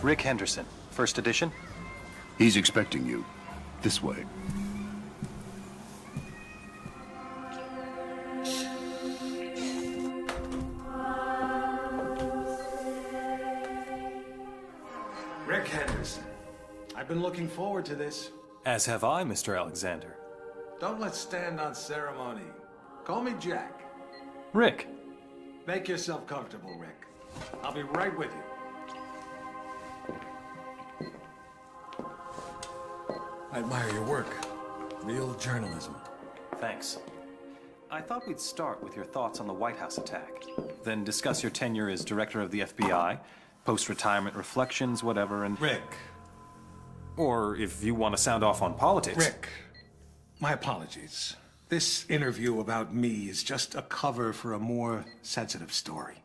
Rick Henderson, first edition. He's expecting you. This way. Rick Henderson. I've been looking forward to this. As have I, Mr. Alexander. Don't let's stand on ceremony. Call me Jack. Rick. Make yourself comfortable, Rick. I'll be right with you. I admire your work. Real journalism. Thanks. I thought we'd start with your thoughts on the White House attack. Then discuss your tenure as director of the FBI, post-retirement reflections, whatever, and... Rick. Or if you want to sound off on politics. Rick, my apologies. This interview about me is just a cover for a more sensitive story.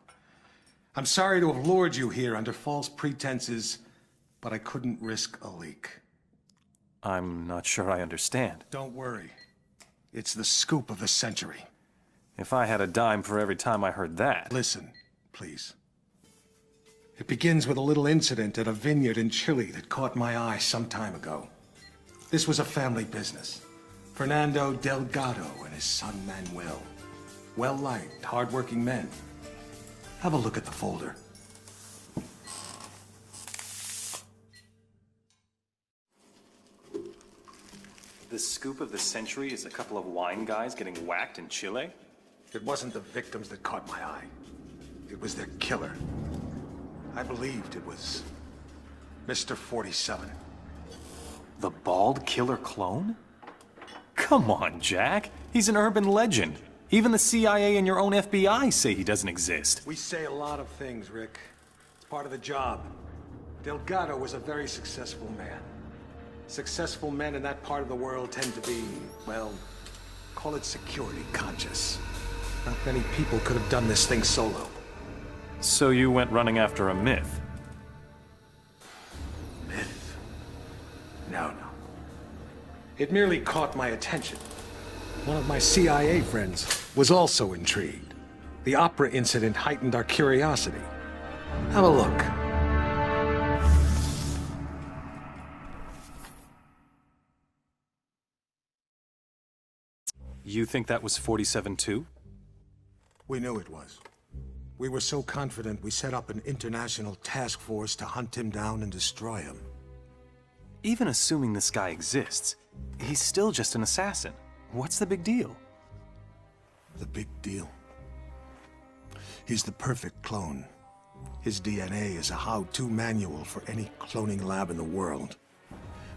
I'm sorry to have lured you here under false pretenses, but I couldn't risk a leak. I'm not sure I understand. Don't worry. It's the scoop of the century. If I had a dime for every time I heard that... Listen, please. It begins with a little incident at a vineyard in Chile that caught my eye some time ago. This was a family business. Fernando Delgado and his son Manuel. Well-liked, hard-working men. Have a look at the folder. The scoop of the century is a couple of wine guys getting whacked in Chile? It wasn't the victims that caught my eye. It was their killer. I believed it was Mr. 47. The bald killer clone? Come on, Jack. He's an urban legend. Even the CIA and your own FBI say he doesn't exist. We say a lot of things, Rick. It's part of the job. Delgado was a very successful man. Successful men in that part of the world tend to be, well, call it security conscious. Not many people could have done this thing solo. So you went running after a myth? Myth? No. It merely caught my attention. One of my CIA friends was also intrigued. The opera incident heightened our curiosity. Have a look. You think that was 47 too? We knew it was. We were so confident we set up an international task force to hunt him down and destroy him. Even assuming this guy exists, he's still just an assassin. What's the big deal? The big deal? He's the perfect clone. His DNA is a how-to manual for any cloning lab in the world.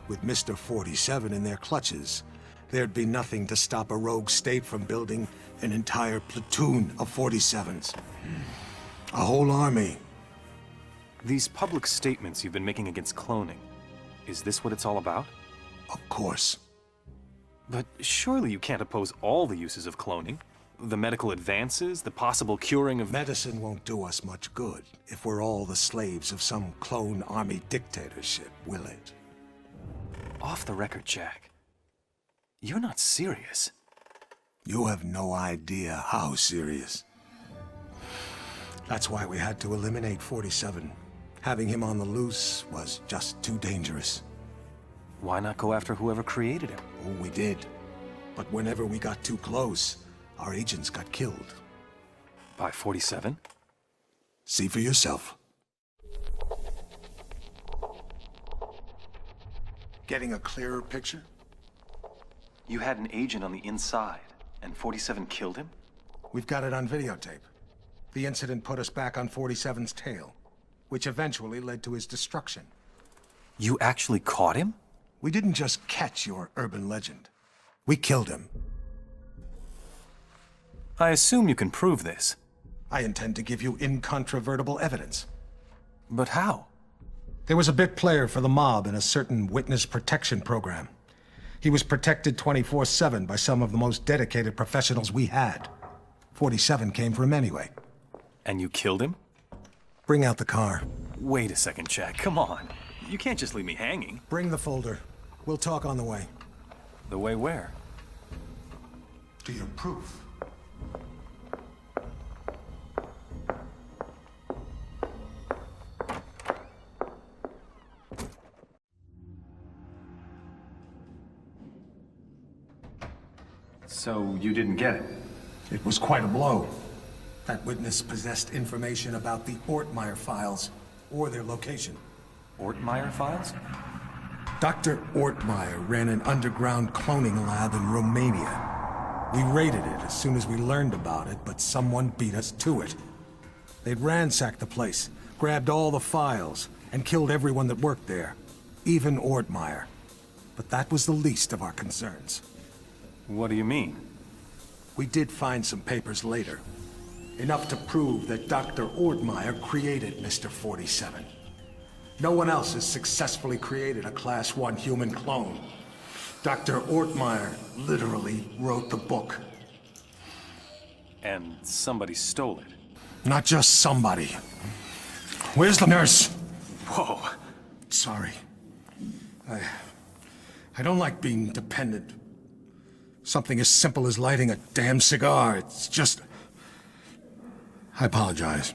With Mr. 47 in their clutches, there'd be nothing to stop a rogue state from building an entire platoon of 47s. A whole army. These public statements you've been making against cloning, is this what it's all about? Of course. But surely you can't oppose all the uses of cloning. The medical advances, the possible curing of... Medicine won't do us much good if we're all the slaves of some clone army dictatorship, will it? Off the record, Jack. You're not serious. You have no idea how serious. That's why we had to eliminate 47. Having him on the loose was just too dangerous. Why not go after whoever created him? Oh, we did. But whenever we got too close, our agents got killed. By 47? See for yourself. Getting a clearer picture? You had an agent on the inside, and 47 killed him? We've got it on videotape. The incident put us back on 47's tail, which eventually led to his destruction. You actually caught him? We didn't just catch your urban legend. We killed him. I assume you can prove this. I intend to give you incontrovertible evidence. But how? There was a bit player for the mob in a certain witness protection program. He was protected 24/7 by some of the most dedicated professionals we had. 47 came for him anyway. And you killed him? Bring out the car. Wait a second, Jack. Come on. You can't just leave me hanging. Bring the folder. We'll talk on the way. The way where? To your proof. So you didn't get it? It was quite a blow. That witness possessed information about the Ortmeyer files, or their location. Ortmeyer files? Dr. Ortmeyer ran an underground cloning lab in Romania. We raided it as soon as we learned about it, but someone beat us to it. They'd ransacked the place, grabbed all the files, and killed everyone that worked there, even Ortmeyer. But that was the least of our concerns. What do you mean? We did find some papers later. Enough to prove that Dr. Ortmeyer created Mr. 47. No one else has successfully created a Class 1 human clone. Dr. Ortmeyer literally wrote the book. And somebody stole it. Not just somebody. Where's the nurse? Whoa. Sorry. I don't like being dependent. Something as simple as lighting a damn cigar, it's just... I apologize.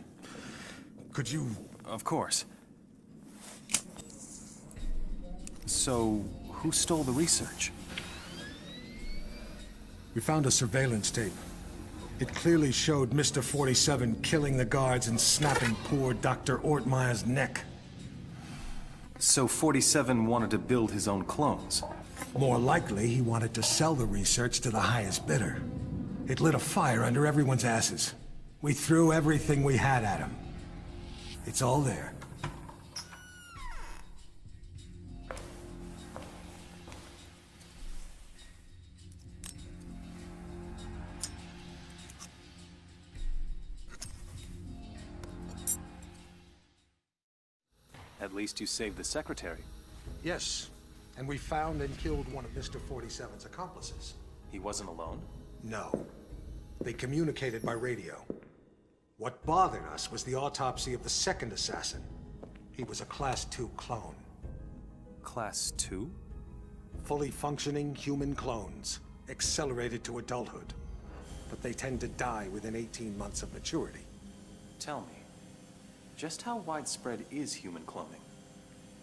Could you... Of course. So, who stole the research? We found a surveillance tape. It clearly showed Mr. 47 killing the guards and snapping poor Dr. Ortmeyer's neck. So 47 wanted to build his own clones? More likely, he wanted to sell the research to the highest bidder. It lit a fire under everyone's asses. We threw everything we had at him. It's all there. At least you saved the secretary. Yes, and we found and killed one of Mr. 47's accomplices. He wasn't alone? No. They communicated by radio. What bothered us was the autopsy of the second assassin. He was a Class 2 clone. Class 2? Fully functioning human clones, accelerated to adulthood. But they tend to die within 18 months of maturity. Tell me, just how widespread is human cloning?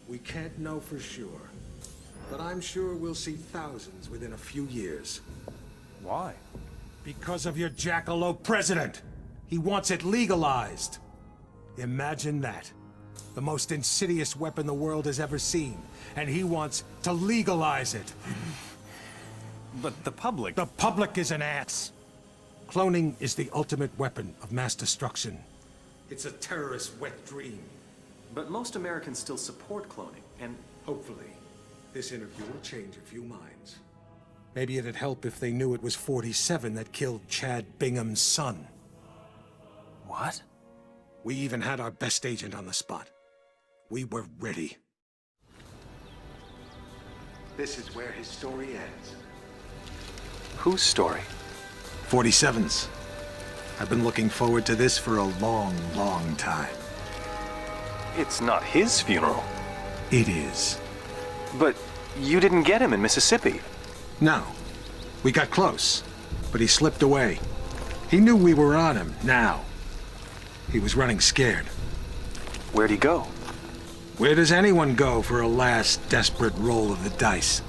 We can't know for sure, but I'm sure we'll see thousands within a few years. Why? Because of your jackalope president! He wants it legalized! Imagine that. The most insidious weapon the world has ever seen, and he wants to legalize it. But the public... The public is an ass. Cloning is the ultimate weapon of mass destruction. It's a terrorist's wet dream. But most Americans still support cloning, and... Hopefully, this interview will change a few minds. Maybe it'd help if they knew it was 47 that killed Chad Bingham's son. What? We even had our best agent on the spot. We were ready. This is where his story ends. Whose story? 47's. I've been looking forward to this for a long, long time. It's not his funeral. It is. But you didn't get him in Mississippi. No. We got close, but he slipped away. He knew we were on him, now. He was running scared. Where'd he go? Where does anyone go for a last desperate roll of the dice?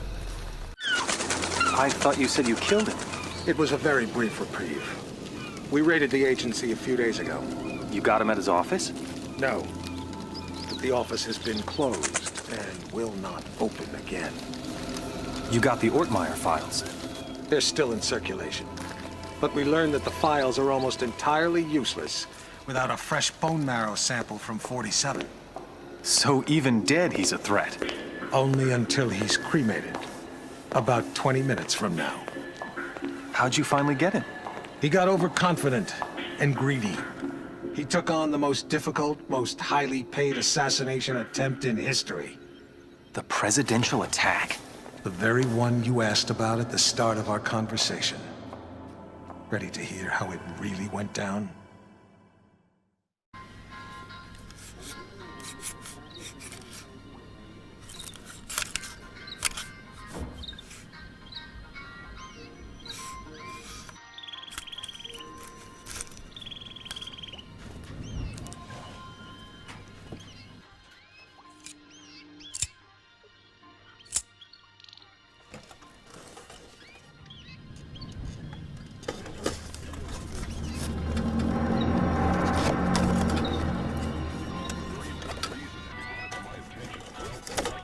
I thought you said you killed him. It was a very brief reprieve. We raided the agency a few days ago. You got him at his office? No. But the office has been closed and will not open again. You got the Ortmeyer files. They're still in circulation. But we learned that the files are almost entirely useless without a fresh bone marrow sample from 47. So even dead, he's a threat. Only until he's cremated. About 20 minutes from now. How'd you finally get him? He got overconfident and greedy. He took on the most difficult, most highly paid assassination attempt in history. The presidential attack? The very one you asked about at the start of our conversation. Ready to hear how it really went down?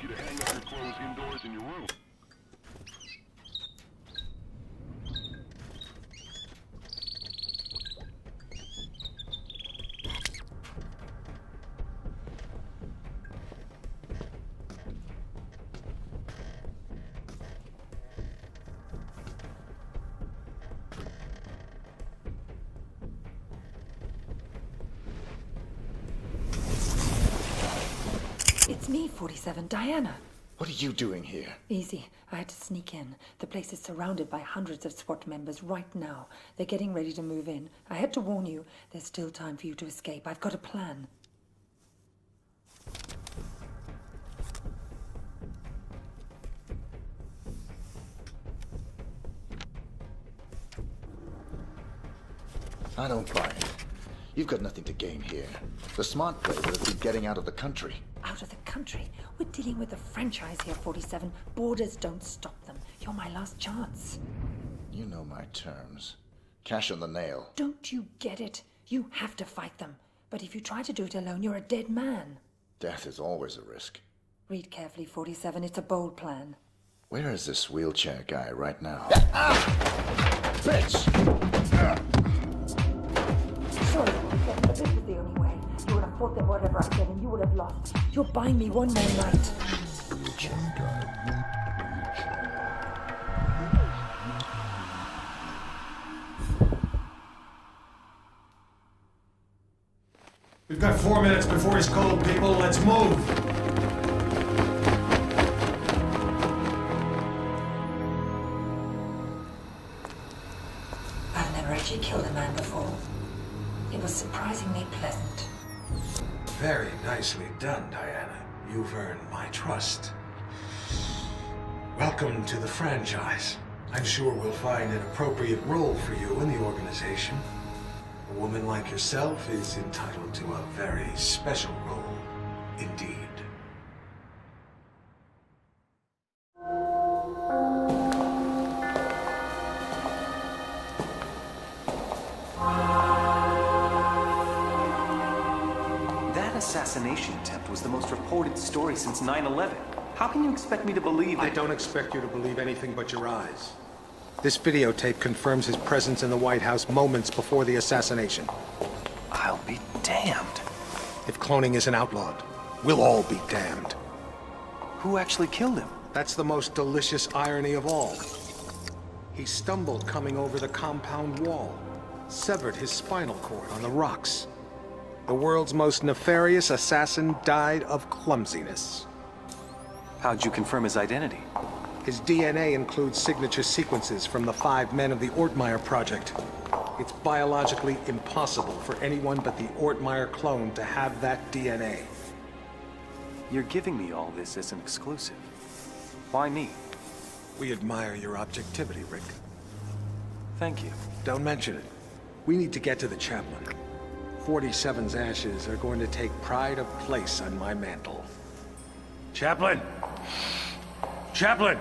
you to hang up your clothes indoors in your room. It's me, 47, Diana. What are you doing here? Easy. I had to sneak in. The place is surrounded by hundreds of SWAT members right now. They're getting ready to move in. I had to warn you. There's still time for you to escape. I've got a plan. I don't buy it. You've got nothing to gain here. The smart play would have been getting out of the country. Out of the country? We're dealing with a franchise here, 47. Borders don't stop them. You're my last chance. You know my terms. Cash on the nail. Don't you get it? You have to fight them. But if you try to do it alone, you're a dead man. Death is always a risk. Read carefully, 47. It's a bold plan. Where is this wheelchair guy right now? Bitch! Sorry, but this is the only way. You would have fought them whatever I said, and you would have lost. You're buying me one more night. We've got 4 minutes before he's called, people. Let's move. I've never actually killed a man before. It was surprisingly pleasant. Very nicely done, Diana. You've earned my trust. Welcome to the franchise. I'm sure we'll find an appropriate role for you in the organization. A woman like yourself is entitled to a very special role indeed. That assassination attempt was the most reported story since 9/11. How can you expect me to believe that? I don't expect you to believe anything but your eyes. This videotape confirms his presence in the White House moments before the assassination. I'll be damned. If cloning isn't outlawed, we'll all be damned. Who actually killed him? That's the most delicious irony of all. He stumbled coming over the compound wall, severed his spinal cord on the rocks. The world's most nefarious assassin died of clumsiness. How'd you confirm his identity? His DNA includes signature sequences from the 5 men of the Ortmeyer project. It's biologically impossible for anyone but the Ortmeyer clone to have that DNA. You're giving me all this as an exclusive. Why me? We admire your objectivity, Rick. Thank you. Don't mention it. We need to get to the chaplain. 47's ashes are going to take pride of place on my mantle. Chaplain! Chaplain!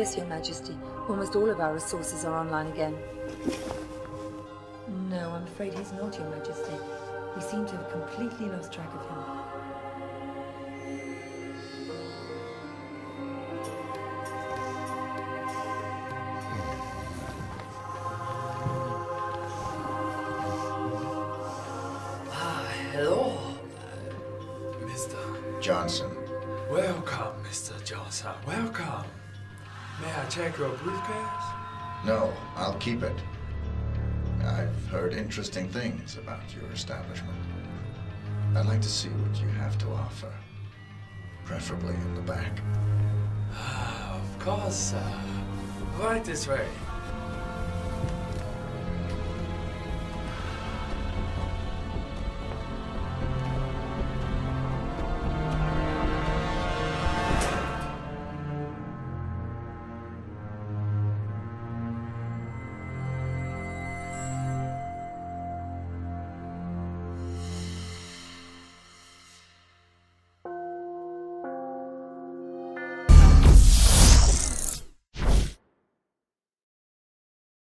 Yes, Your Majesty. Almost all of our resources are online again. No, I'm afraid he's not, Your Majesty. We seem to have completely lost track of him. Hello, Mr. Johnson. Welcome, Mr. Johnson. Welcome. May I check your briefcase? No, I'll keep it. I've heard interesting things about your establishment. I'd like to see what you have to offer. Preferably in the back. Of course, right this way.